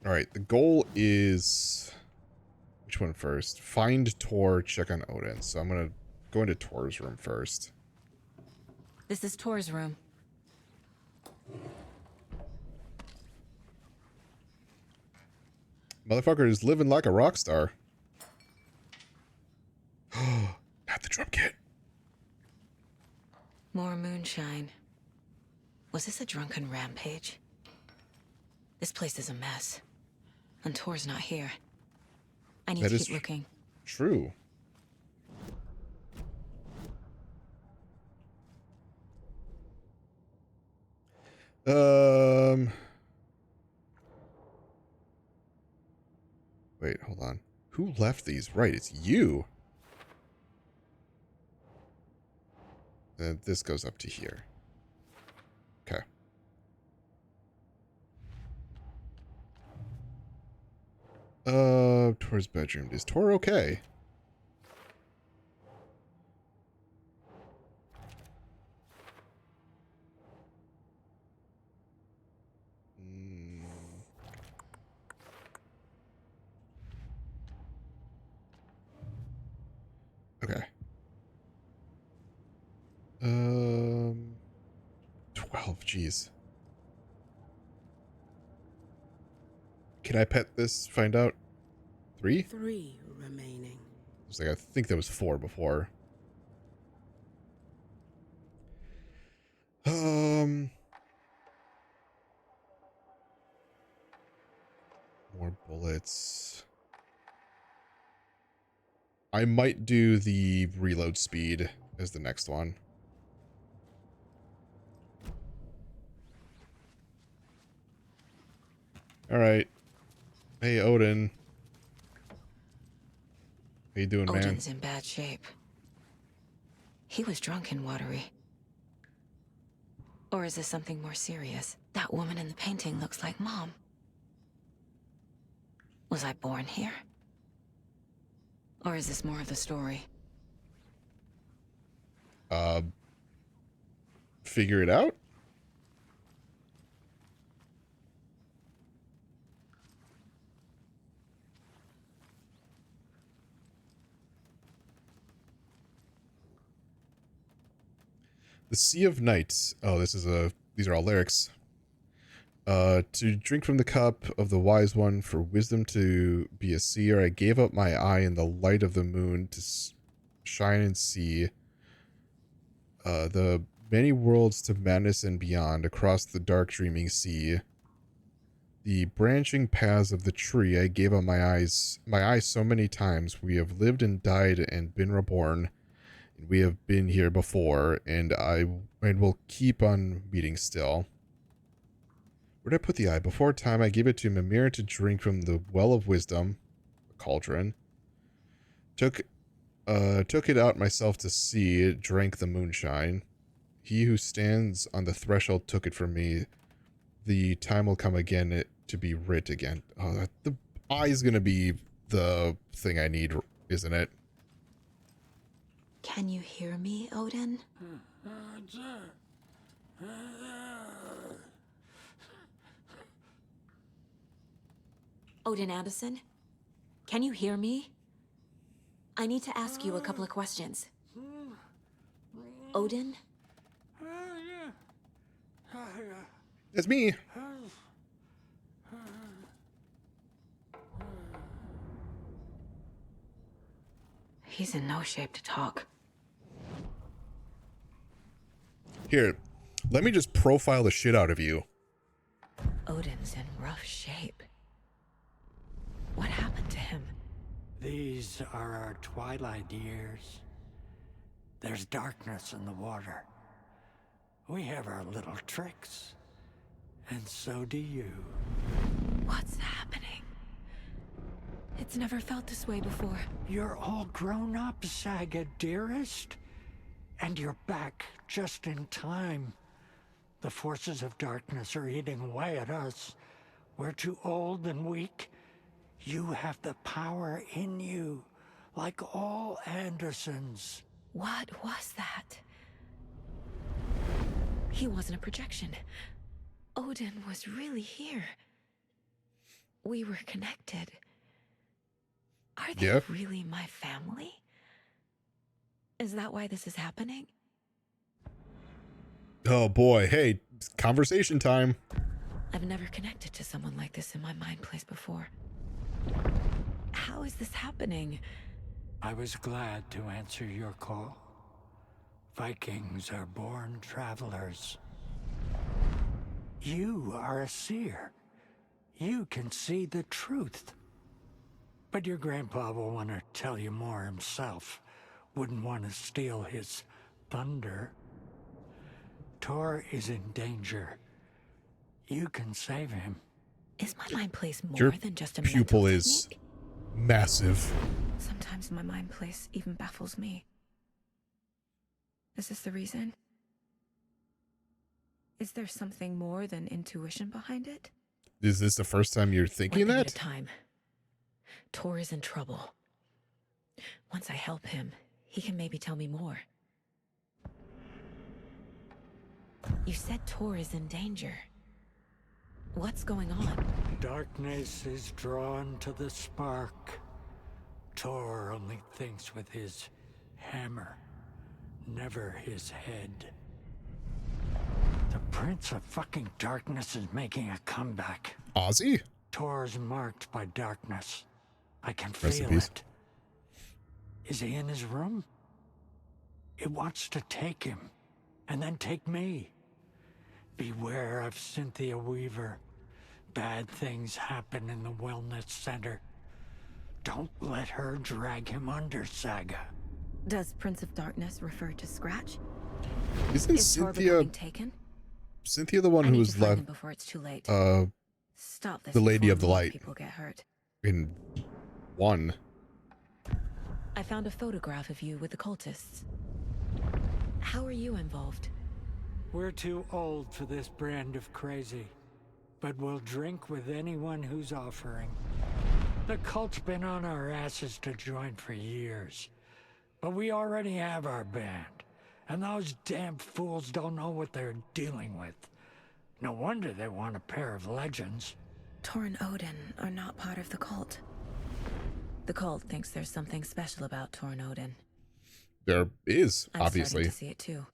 Alright, the goal is... Which one first? Find Tor, check on Odin. So I'm going to go into Tor's room first. This is Tor's room. Motherfucker is living like a rock star. Not the drum kit. More moonshine. Was this a drunken rampage? This place is a mess. And Tor's not here. I need That to is keep looking. True. Wait, hold on. Who left these? Right, it's you. This goes up to here. Okay. Tor's bedroom. Is Tor okay? Okay. 12, jeez. Can I pet this? Find out? 3? 3 remaining. It's like, I think there was 4 before. More bullets. I might do the reload speed as the next one. Alright. Hey, Odin. How you doing, man? Odin's in bad shape. He was drunk and watery. Or is this something more serious? That woman in the painting looks like Mom. Was I born here? Or is this more of the story? Figure it out? The Sea of Night. Oh, these are all lyrics. To drink from the cup of the wise one, for wisdom to be a seer, I gave up my eye in the light of the moon to shine and see the many worlds to madness and beyond, across the dark dreaming sea. The branching paths of the tree I gave up my eyes so many times. We have lived and died and been reborn. We have been here before, and will keep on meeting still. Where did I put the eye? Before time, I gave it to Mimir to drink from the well of wisdom, a cauldron. Took it out myself to see, drank the moonshine. He who stands on the threshold took it from me. The time will come again to be writ again. Oh, the eye is gonna be the thing I need, isn't it? Can you hear me, Odin? Odin Anderson? Can you hear me? I need to ask you a couple of questions. Odin? It's me. He's in no shape to talk. Here, let me just profile the shit out of you. Odin's in rough shape. What happened to him? These are our twilight years. There's darkness in the water. We have our little tricks. And so do you. What's happening? It's never felt this way before. You're all grown up, Saga, dearest. And you're back just in time. The forces of darkness are eating away at us. We're too old and weak. You have the power in you, like all Andersons. What was that? He wasn't a projection. Odin was really here. We were connected. Are they really my family? Is that why this is happening? Oh boy, hey, conversation time. I've never connected to someone like this in my mind place before. How is this happening? I was glad to answer your call. Vikings are born travelers. You are a seer. you can see the truth. But your grandpa will want to tell you more himself. Wouldn't want to steal his thunder. Tor is in danger. You can save him. Is my mind place more Your than just a pupil mental is technique? massive. Sometimes my mind place even baffles me. Is this the reason? Is there something more than intuition behind it? Is this the first time you're thinking 1 minute that? at a time. Tor is in trouble. Once I help him, he can maybe tell me more. You said Tor is in danger. What's going on? Darkness is drawn to the spark. Tor only thinks with his hammer, never his head. The Prince of fucking Darkness is making a comeback. Ozzy? Tor's marked by darkness. I can Rest in feel peace. it. Is he in his room? It wants to take him, and then take me. Beware of Cynthia Weaver. Bad things happen in the wellness center. Don't let her drag him under, Saga. Does Prince of Darkness refer to Scratch? Isn't Is Tor Cynthia becoming taken? Cynthia the one I who need was to find him left before it's too late. Stop this the Lady before of the more Light people get hurt. in 1? I found a photograph of you with the cultists. How are you involved? We're too old for this brand of crazy, but we'll drink with anyone who's offering. The cult's been on our asses to join for years, but we already have our band, and those damn fools don't know what they're dealing with. No wonder they want a pair of legends. Tor and Odin are not part of the cult. The cult thinks there's something special about Tor and Odin. There is, I'm obviously. starting to see it too.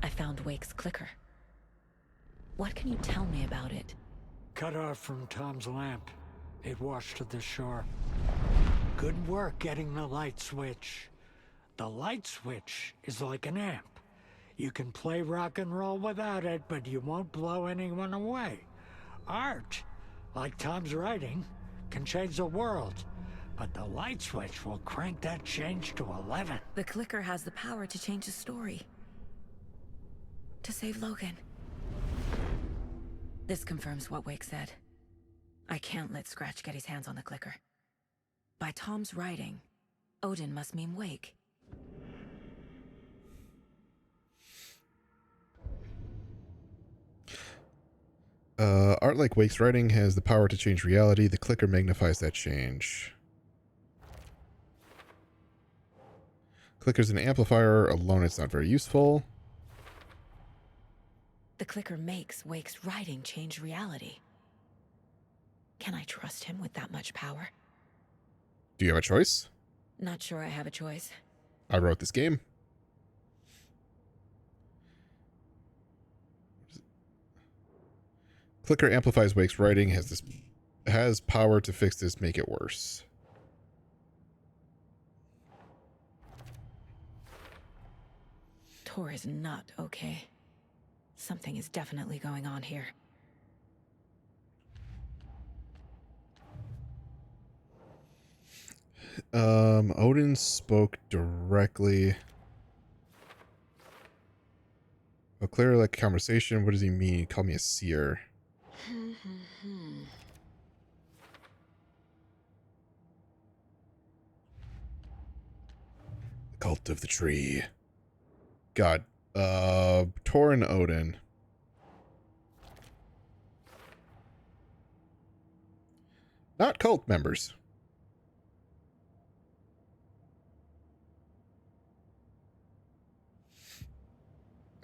I found Wake's clicker. What can you tell me about it? Cut off from Tom's lamp. It washed to the shore. Good work getting the light switch. The light switch is like an amp. You can play rock and roll without it, but you won't blow anyone away. Art, like Tom's writing, can change the world, but the light switch will crank that change to 11. The clicker has the power to change the story. To save Logan. This confirms what Wake said. I can't let Scratch get his hands on the clicker. By Tom's writing, Odin must mean Wake. Art like Wake's writing has the power to change reality. The clicker magnifies that change. Clicker's an amplifier. Alone, it's not very useful. The clicker makes Wake's writing change reality. Can I trust him with that much power? Do you have a choice? Not sure I have a choice. I wrote this game. Clicker amplifies Wake's writing, has power to fix this, make it worse. Tor is not okay. Something is definitely going on here. Odin spoke directly. A clear like conversation. What does he mean? Call me a seer. The cult of the tree. God. Tor and Odin. Not cult members.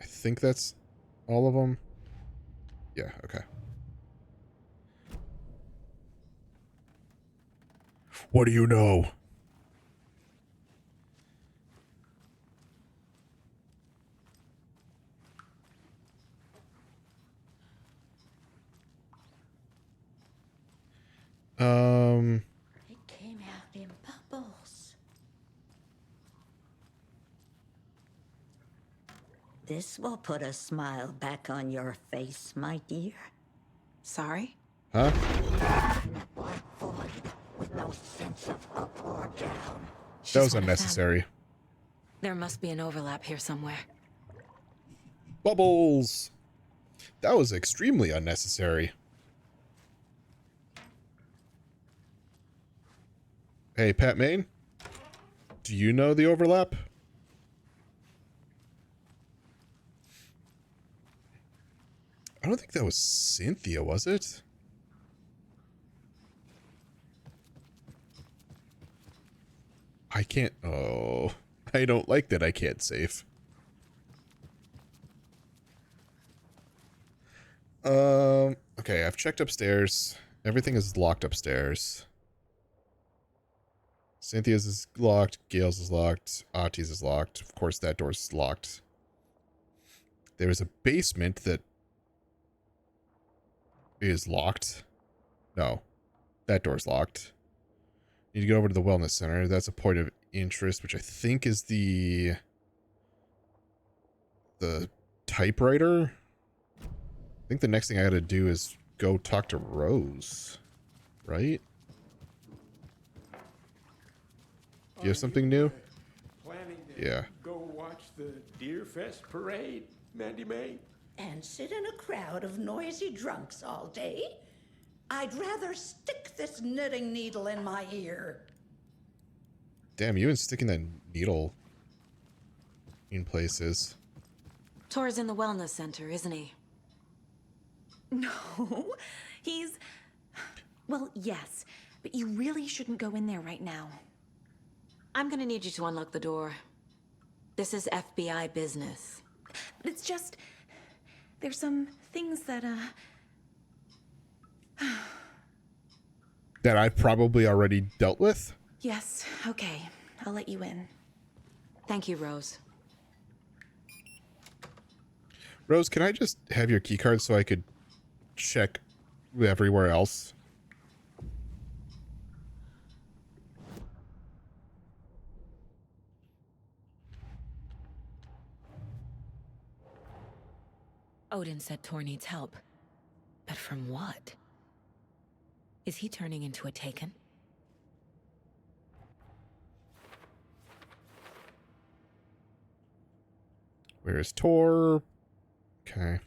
I think that's all of them. Yeah, okay. What do you know? It came out in bubbles. This will put a smile back on your face, my dear. Sorry? Huh? With no sense of up or down. That was one of them. unnecessary. There must be an overlap here somewhere. Bubbles! That was extremely unnecessary. Hey, Pat Main? Do you know the overlap? I don't think that was Cynthia, was it? I can't... Oh... I don't like that I can't save. Okay, I've checked upstairs. Everything is locked upstairs. Cynthia's is locked. Gail's is locked. Ahti's is locked. Of course, that door's locked. There is a basement that is locked. No, that door's locked. Need to go over to the wellness center. That's a point of interest, which I think is the typewriter. I think the next thing I gotta do is go talk to Rose, right? Do you have something new? Planning to Yeah. go watch the Deer Fest parade, Mandy May? And sit in a crowd of noisy drunks all day? I'd rather stick this knitting needle in my ear. Damn, you been sticking that needle in places. Tor's in the wellness center, isn't he? No, he's... Well, yes, but you really shouldn't go in there right now. I'm gonna need you to unlock the door. This is FBI business. But it's just... There's some things that, That I probably already dealt with? Yes, okay. I'll let you in. Thank you, Rose. Rose, can I just have your keycard so I could check everywhere else? Odin said Tor needs help. But from what? Is he turning into a Taken? Where is Tor? Okay.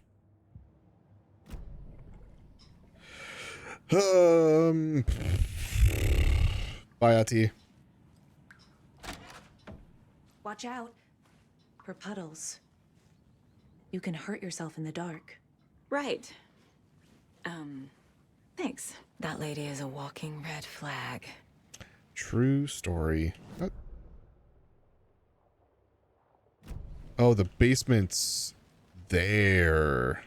Bye, Ahti. Watch out for puddles. You can hurt yourself in the dark. Right. Thanks. That lady is a walking red flag. True story. What? Oh, the basement's there.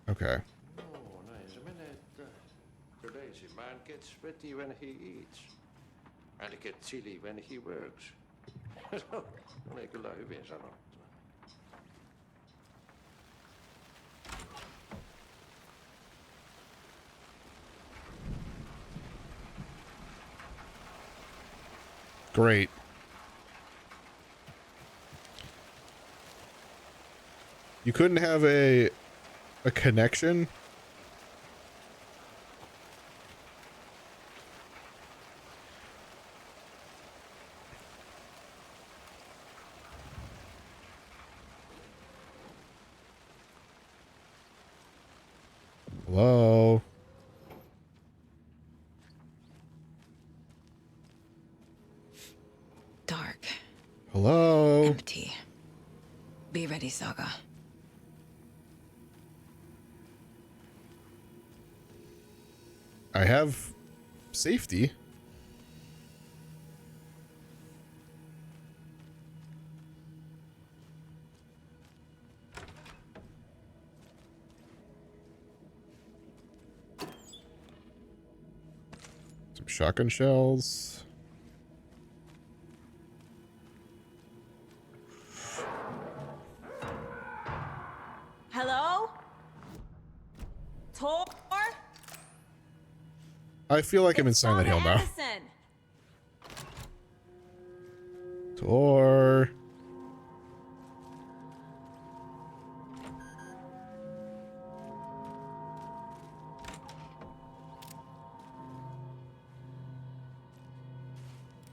Okay. No, näin se menee, että the lazy man gets sweaty when he eats. And gets chilly when he works. Oli kyllä hyvin sanottu. Great. You couldn't have a connection? Hello? Dark. Hello? Empty. Be ready, Saga. I have safety. Some shotgun shells. Hello? Tor? I feel like I'm in Silent Hill now. Edison. Tor.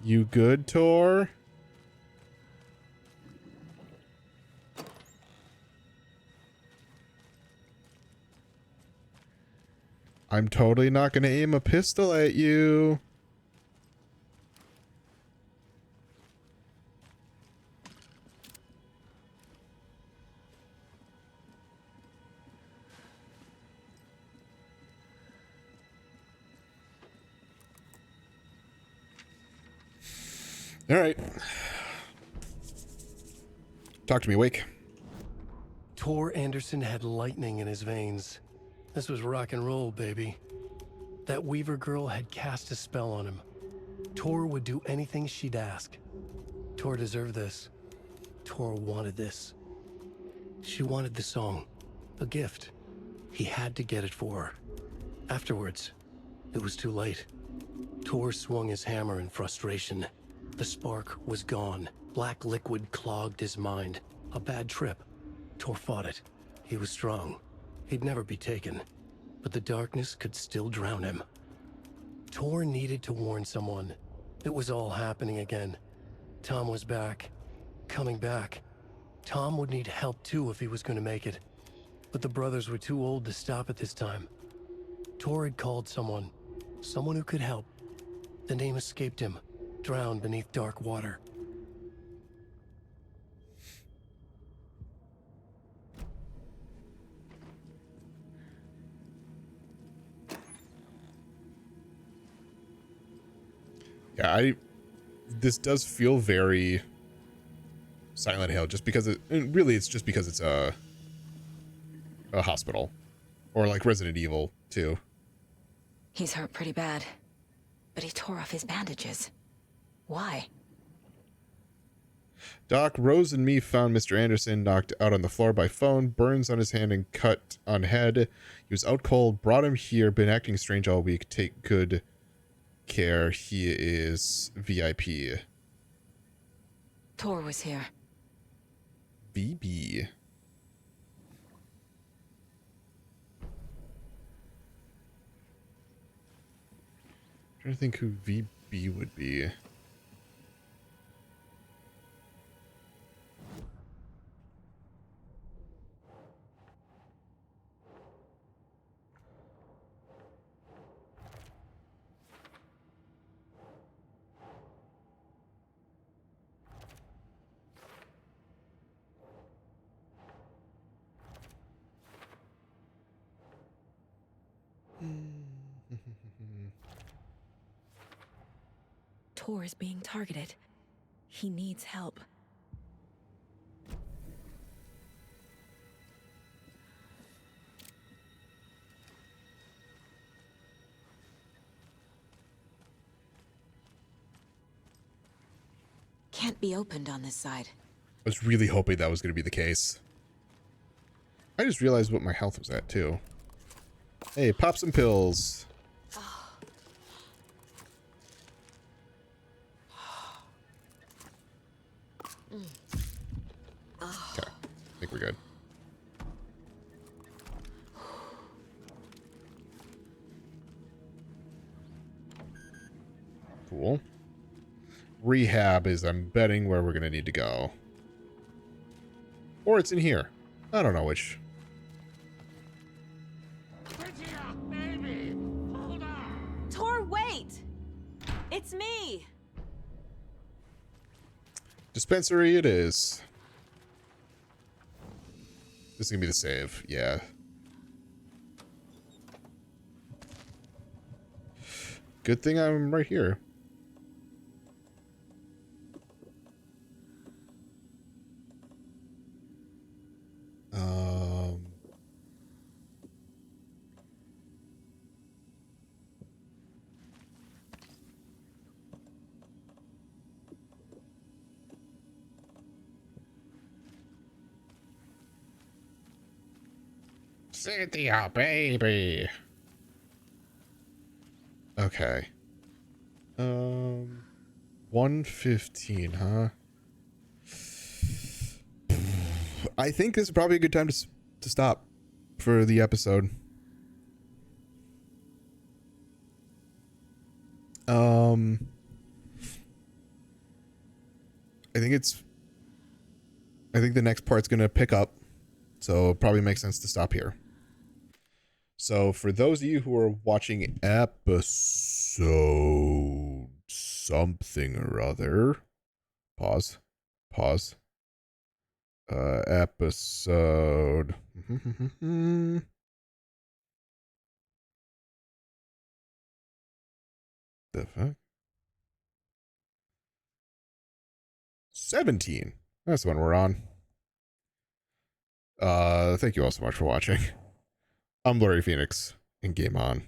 You good, Tor? I'm totally not going to aim a pistol at you. All right. Talk to me, Wake. Tor Anderson had lightning in his veins. This was rock and roll, baby. That Weaver girl had cast a spell on him. Tor would do anything she'd ask. Tor deserved this. Tor wanted this. She wanted the song. A gift. He had to get it for her. Afterwards, it was too late. Tor swung his hammer in frustration. The spark was gone. Black liquid clogged his mind. A bad trip. Tor fought it. He was strong. He'd never be taken. But the darkness could still drown him. Tor needed to warn someone. It was all happening again. Tom was back. Coming back. Tom would need help too if he was going to make it. But the brothers were too old to stop at this time. Tor had called someone. Someone who could help. The name escaped him. Drowned beneath dark water. Yeah, this does feel very Silent Hill, just because it's just because it's a hospital, or like Resident Evil 2. He's hurt pretty bad, but he tore off his bandages. Why? Doc, Rose and me found Mr. Anderson knocked out on the floor by phone, burns on his hand and cut on head. He was out cold, brought him here, been acting strange all week. Take good care. He is VIP. Tor was here. VB. Trying to think who VB would be. Tor is being targeted. He needs help. Can't be opened on this side. I was really hoping that was going to be the case. I just realized what my health was at, too. Hey, pop some pills. Okay, I think we're good. Cool. Rehab is, I'm betting, where we're going to need to go. Or it's in here. I don't know which. Tor, wait! It's me! Dispensary it is. This is going to be the save. Yeah. Good thing I'm right here. Cynthia, baby. Okay. 1:15, huh? I think this is probably a good time to stop for the episode. think the next part's going to pick up. So it probably makes sense to stop here. So for those of you who are watching episode something or other, pause. Episode. The fuck? 17. That's the one we're on. Thank you all so much for watching. I'm Blurry Phoenix, and game on.